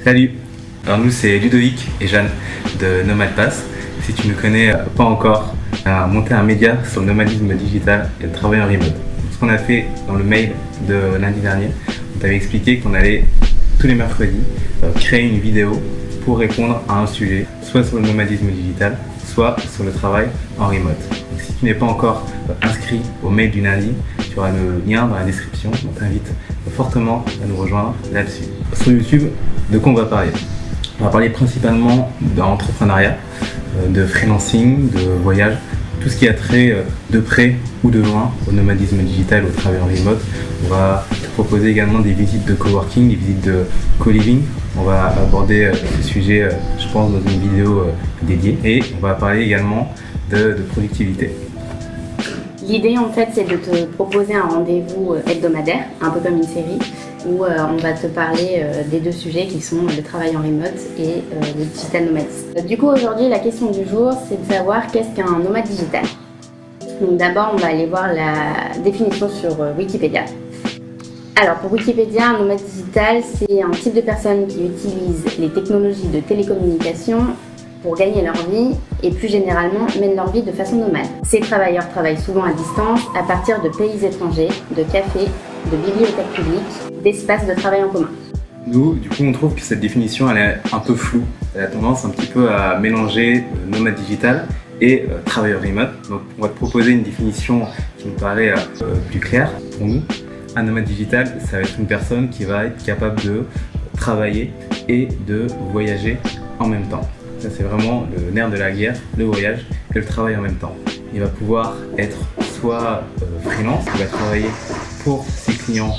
Salut. Alors nous c'est Ludovic et Jeanne de Nomad Pass. Si tu ne connais pas encore, on a monté un média sur le nomadisme digital et le travail en remote. Ce qu'on a fait dans le mail de lundi dernier, on t'avait expliqué qu'on allait tous les mercredis créer une vidéo pour répondre à un sujet, soit sur le nomadisme digital, soit sur le travail en remote. Donc, si tu n'es pas encore inscrit au mail du lundi, tu auras le lien dans la description. On t'invite fortement à nous rejoindre là-dessus. Sur YouTube, de quoi on va parler? On va parler principalement d'entrepreneuriat, de freelancing, de voyage, tout ce qui a trait de près ou de loin au nomadisme digital, au travail en remote. On va te proposer également des visites de coworking, des visites de co-living. On va aborder ce sujet, je pense, dans une vidéo dédiée. Et on va parler également de productivité. L'idée en fait c'est de te proposer un rendez-vous hebdomadaire, un peu comme une série, où on va te parler des deux sujets qui sont le travail en remote et le digital nomadisme. Du coup aujourd'hui la question du jour c'est de savoir qu'est-ce qu'un nomade digital. Donc d'abord on va aller voir la définition sur Wikipédia. Alors pour Wikipédia, un nomade digital c'est un type de personne qui utilise les technologies de télécommunication pour gagner leur vie et plus généralement mènent leur vie de façon nomade. Ces travailleurs travaillent souvent à distance à partir de pays étrangers, de cafés, de bibliothèques publiques, d'espaces de travail en commun. Nous, du coup, on trouve que cette définition elle est un peu floue. Elle a tendance un petit peu à mélanger nomade digital et travailleur remote. Donc on va te proposer une définition qui nous paraît plus claire pour nous. Un nomade digital, ça va être une personne qui va être capable de travailler et de voyager en même temps. Ça, c'est vraiment le nerf de la guerre, le voyage et le travail en même temps. Il va pouvoir être soit freelance, il va travailler pour ses clients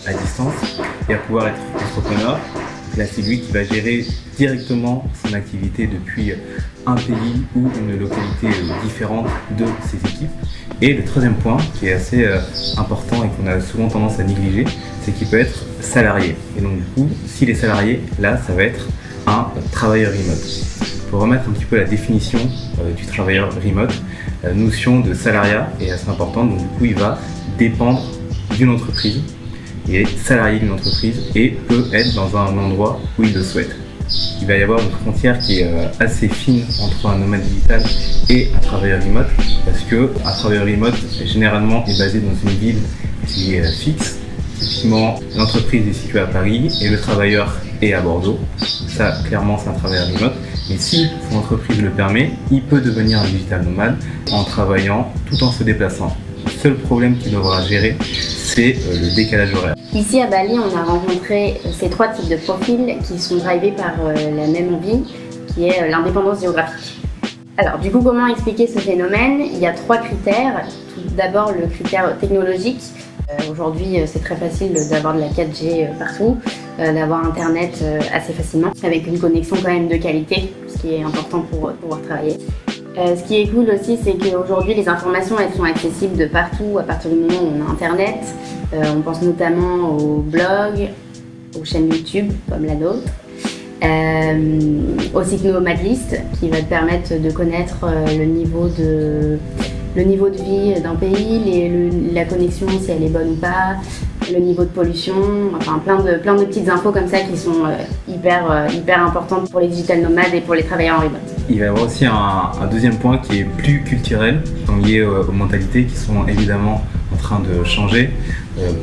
à distance, il va pouvoir être entrepreneur. Là, c'est lui qui va gérer directement son activité depuis un pays ou une localité différente de ses équipes. Et le troisième point, qui est assez important et qu'on a souvent tendance à négliger, c'est qu'il peut être salarié. Et donc du coup, s'il est salarié, là, ça va être un travailleur remote. Pour remettre un petit peu la définition du travailleur remote, la notion de salariat est assez importante. Donc du coup, il va dépendre d'une entreprise. Il est salarié d'une entreprise et peut être dans un endroit où il le souhaite. Il va y avoir une frontière qui est assez fine entre un nomade digital et un travailleur remote, parce qu'un travailleur remote généralement est basé dans une ville qui est fixe. Typiquement, l'entreprise est située à Paris et le travailleur est à Bordeaux. Ça, clairement, c'est un travailleur remote. Mais si son entreprise le permet, il peut devenir un digital nomade en travaillant tout en se déplaçant. Le seul problème qu'il devra gérer, c'est le décalage horaire. Ici à Bali, on a rencontré ces trois types de profils qui sont drivés par la même envie, qui est l'indépendance géographique. Alors du coup, comment expliquer ce phénomène? Il y a trois critères. Tout d'abord, le critère technologique. Aujourd'hui, c'est très facile d'avoir de la 4G partout, d'avoir Internet assez facilement, avec une connexion quand même de qualité, ce qui est important pour pouvoir travailler. Ce qui est cool aussi, c'est qu'aujourd'hui, les informations elles sont accessibles de partout à partir du moment où on a Internet. On pense notamment aux blogs, aux chaînes YouTube comme la nôtre, au site Nomadlist qui va te permettre de connaître le niveau de vie d'un pays, la connexion si elle est bonne ou pas, le niveau de pollution, enfin plein de petites infos comme ça qui sont hyper importantes pour les digital nomades et pour les travailleurs en remote. Il va y avoir aussi un deuxième point qui est plus culturel, lié aux mentalités qui sont évidemment en train de changer.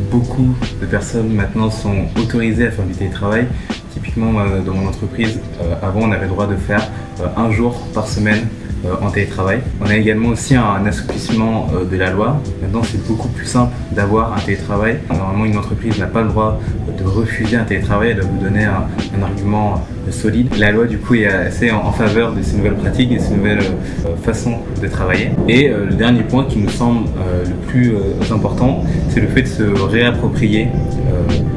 Beaucoup de personnes maintenant sont autorisées à faire du télétravail. Typiquement dans mon entreprise, avant on avait le droit de faire un jour par semaine en télétravail. On a également aussi un assouplissement de la loi. Maintenant, c'est beaucoup plus simple d'avoir un télétravail. Normalement, une entreprise n'a pas le droit de refuser un télétravail, elle doit vous donner un argument solide. La loi, du coup, est assez en faveur de ces nouvelles pratiques et de ces nouvelles façons de travailler. Et le dernier point qui nous semble le plus important, c'est le fait de se réapproprier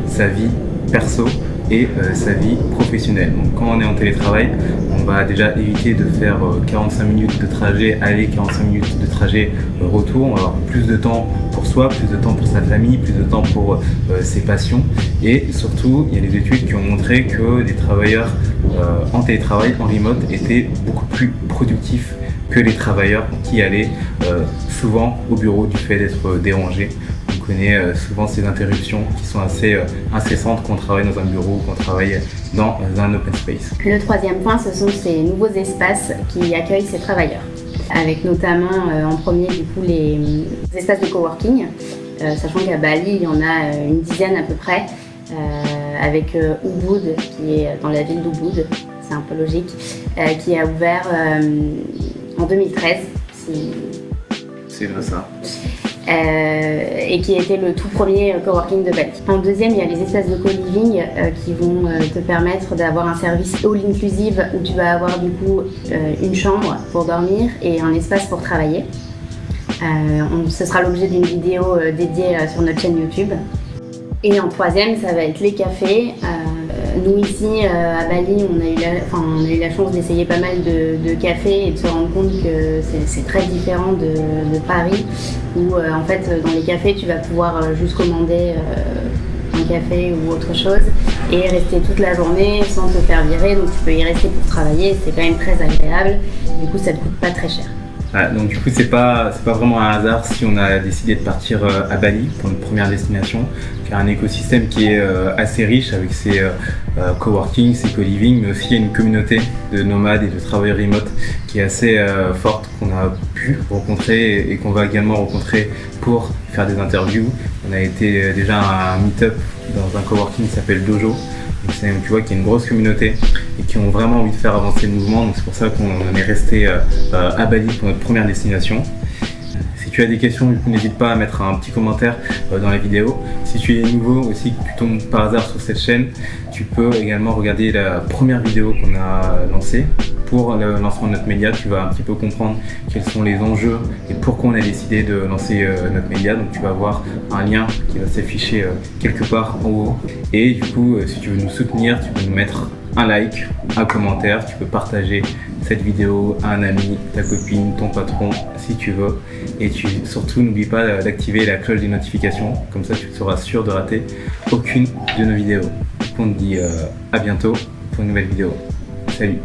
sa vie perso et sa vie professionnelle. Donc quand on est en télétravail, on va déjà éviter de faire 45 minutes de trajet aller, 45 minutes de trajet retour. On va avoir plus de temps pour soi, plus de temps pour sa famille, plus de temps pour ses passions. Et surtout, il y a des études qui ont montré que les travailleurs en télétravail, en remote, étaient beaucoup plus productifs que les travailleurs qui allaient souvent au bureau du fait d'être dérangés. Donc connaît souvent ces interruptions qui sont assez incessantes quand on travaille dans un bureau, quand on travaille dans un open space. Le troisième point, ce sont ces nouveaux espaces qui accueillent ces travailleurs, avec notamment en premier du coup les espaces de coworking, sachant qu'à Bali il y en a une dizaine à peu près, avec Ubud qui est dans la ville d'Ubud, c'est un peu logique, qui a ouvert en 2013. C'est vrai ça. Et qui était le tout premier coworking de Bali. En deuxième, il y a les espaces de co-living qui vont te permettre d'avoir un service all inclusive où tu vas avoir du coup une chambre pour dormir et un espace pour travailler. Ce sera l'objet d'une vidéo dédiée sur notre chaîne YouTube. Et en troisième, ça va être les cafés. Nous ici à Bali, on a eu la chance d'essayer pas mal de cafés et de se rendre compte que c'est très différent de Paris, où en fait dans les cafés tu vas pouvoir juste commander un café ou autre chose et rester toute la journée sans te faire virer, donc tu peux y rester pour travailler, c'est quand même très agréable, du coup ça te coûte pas très cher. Donc du coup c'est pas vraiment un hasard si on a décidé de partir à Bali pour notre première destination, qui a un écosystème qui est assez riche avec ses coworking, ses co-living, mais aussi il y a une communauté de nomades et de travailleurs remote qui est assez forte, qu'on a pu rencontrer et qu'on va également rencontrer pour faire des interviews. On a été déjà à un meet-up dans un coworking qui s'appelle Dojo. Tu vois qu'il y a une grosse communauté et qui ont vraiment envie de faire avancer le mouvement, donc c'est pour ça qu'on en est resté à Bali pour notre première destination. Si tu as des questions, du coup, n'hésite pas à mettre un petit commentaire dans la vidéo. Si tu es nouveau aussi, que tu tombes par hasard sur cette chaîne, tu peux également regarder la première vidéo qu'on a lancée. Pour le lancement de notre média, tu vas un petit peu comprendre quels sont les enjeux et pourquoi on a décidé de lancer notre média. Donc tu vas avoir un lien qui va s'afficher quelque part en haut. Et du coup, si tu veux nous soutenir, tu peux nous mettre un like, un commentaire, tu peux partager cette vidéo à un ami, ta copine, ton patron, si tu veux. Et surtout, n'oublie pas d'activer la cloche des notifications, comme ça tu seras sûr de rater aucune de nos vidéos. On te dit à bientôt pour une nouvelle vidéo. Salut!